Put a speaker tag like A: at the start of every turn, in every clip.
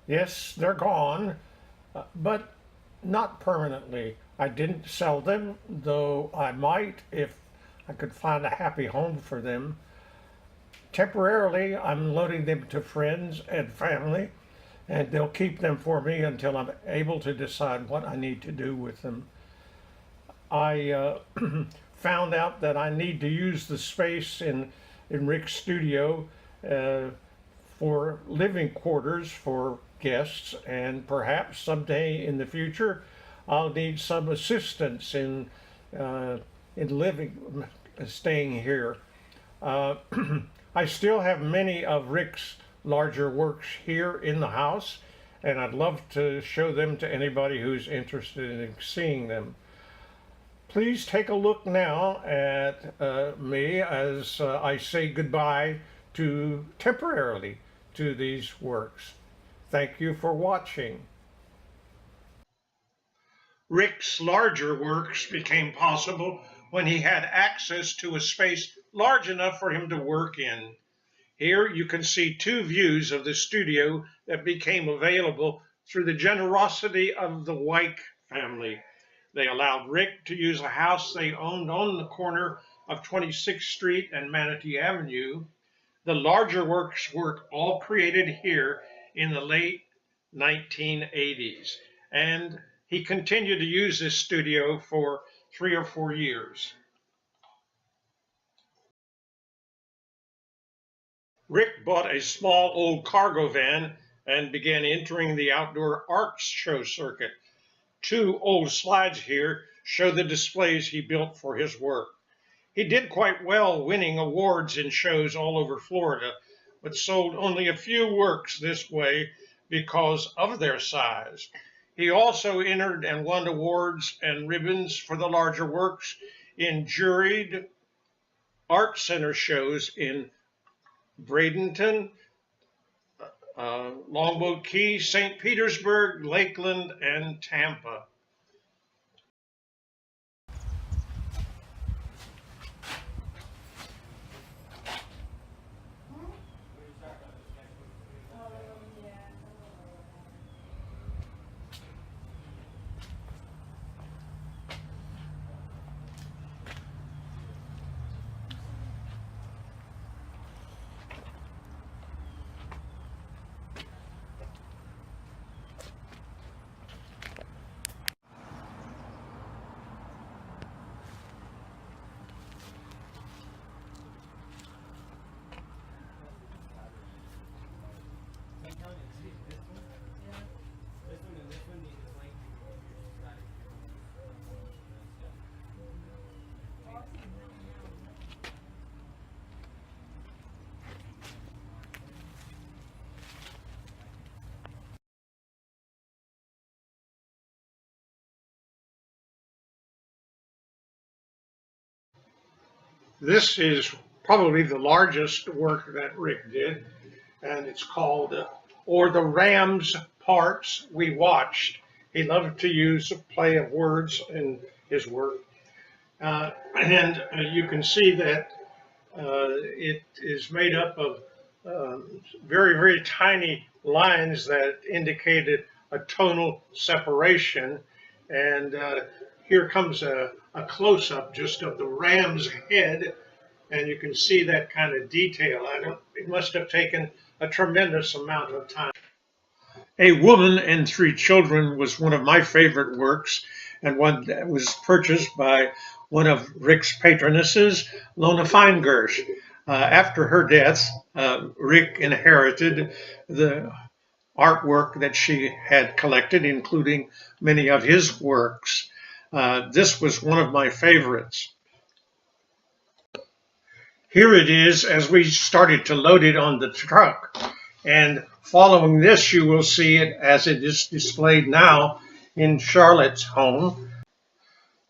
A: Yes, they're gone, but not permanently. I didn't sell them, though I might if I could find a happy home for them. Temporarily, I'm loaning them to friends and family, and they'll keep them for me until I'm able to decide what I need to do with them. I found out that I need to use the space in Rick's studio uh, for living quarters for guests, and perhaps someday in the future I'll need some assistance uh, in living, staying here. Uh, I still have many of Rick's larger works here in the house, and I'd love to show them to anybody who's interested in seeing them. Please take a look now at me as I say goodbye to temporarily to these works. Thank you for watching. Rick's larger works became possible when he had access to a space large enough for him to work in. Here you can see two views of the studio that became available through the generosity of the White family. They allowed Rick to use a house they owned on the corner of 26th Street and Manatee Avenue. The larger works were all created here in the late 1980s, and he continued to use this studio for 3 or 4 years. Rick bought a small old cargo van and began entering the outdoor art show circuit. Two old slides here show the displays he built for his work. He did quite well, winning awards in shows all over Florida, but sold only a few works this way because of their size. He also entered and won awards and ribbons for the larger works in juried art center shows in Bradenton, Longboat Key, St. Petersburg, Lakeland, and Tampa. This is probably the largest work that Rick did, and it's called Or the Ram's Parts We Watched. He loved to use a play of words in his work. And you can see that it is made up of very, very tiny lines that indicated a tonal separation. And here comes a close-up just of the ram's head, and you can see that kind of detail. It must have taken a tremendous amount of time. A Woman and Three Children was one of my favorite works, and one that was purchased by one of Rick's patronesses, Lona Feingersh. After her death, Rick inherited the artwork that she had collected, including many of his works. This was one of my favorites. Here it is as we started to load it on the truck. And following this, you will see it as it is displayed now in Charlotte's home.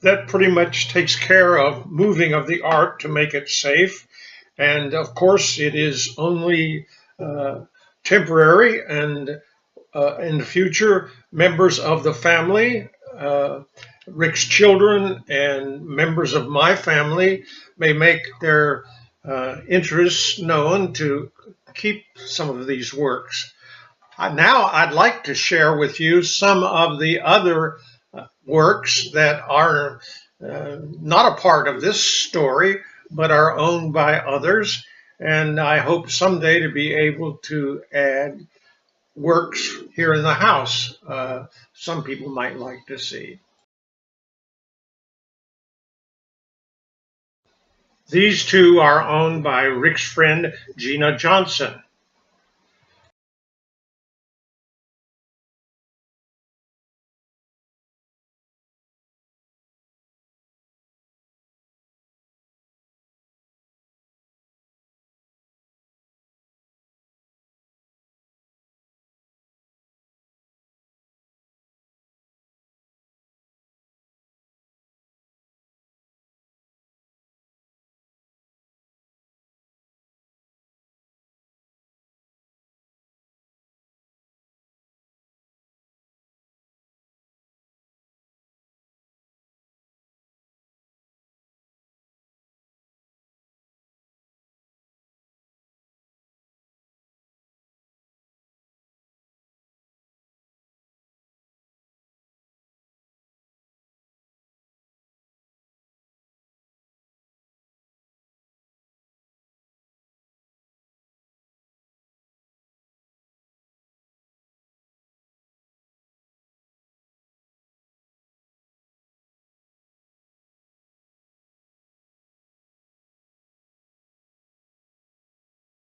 A: That pretty much takes care of moving of the art to make it safe. And of course, it is only temporary, and in the future, members of the family, Rick's children, and members of my family may make their interests known to keep some of these works. Now I'd like to share with you some of the other works that are not a part of this story, but are owned by others. And I hope someday to be able to add works here in the house some people might like to see. These two are owned by Rick's friend Gina Johnson.